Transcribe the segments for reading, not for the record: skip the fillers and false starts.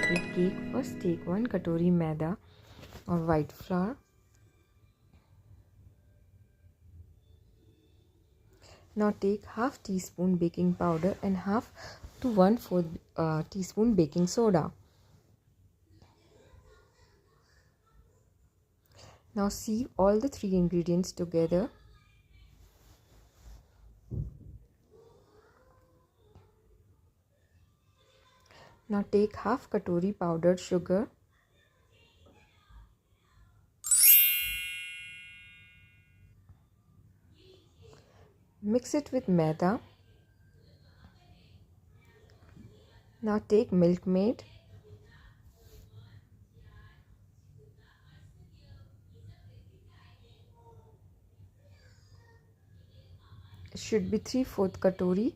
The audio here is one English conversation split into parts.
chocolate cake. First take 1 katori maida or white flour. Now take half teaspoon baking powder and half to 1/4 teaspoon baking soda. Now sieve all the 3 ingredients together. Now take half katori powdered sugar. Mix it with maida. Now take Milkmaid. It should be 3/4 katori.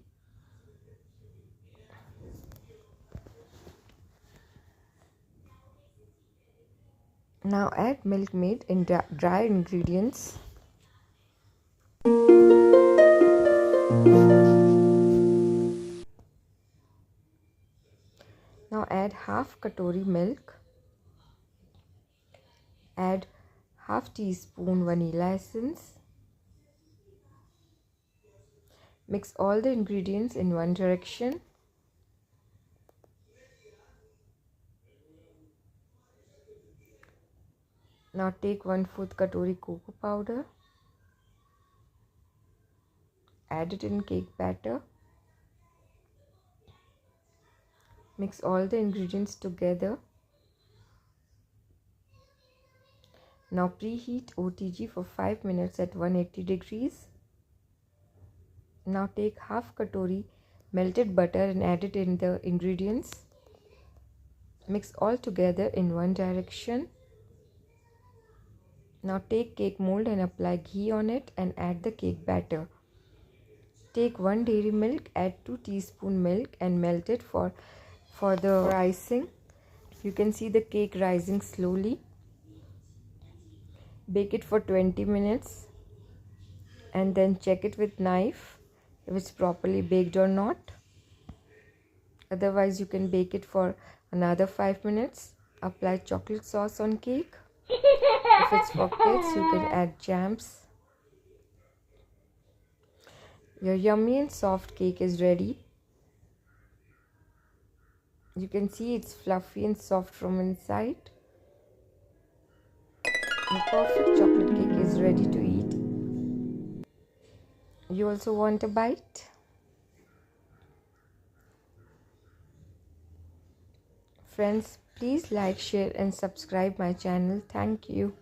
Now add Milkmaid in dry ingredients. Now add half katori milk. Add half teaspoon vanilla essence. Mix all the ingredients in one direction. Now take 1/4 katori cocoa powder. Add it in cake batter. Mix all the ingredients together. Now preheat OTG for 5 minutes at 180 degrees. Now take half katori melted butter and add it in the ingredients. Mix all together in one direction. Now take cake mold and apply ghee on it and add the cake batter. Take 1 dairy milk, add 2 teaspoon milk and melt it for the rising. You can see the cake rising slowly. Bake it for 20 minutes and then check it with knife if it's properly baked or not. Otherwise you can bake it for another 5 minutes. Apply chocolate sauce on cake. If it's for kids, you can add jams. Your yummy and soft cake is ready. You can see it's fluffy and soft from inside. The perfect chocolate cake is ready to eat. You also want a bite? Friends, please like, share and subscribe my channel. Thank you.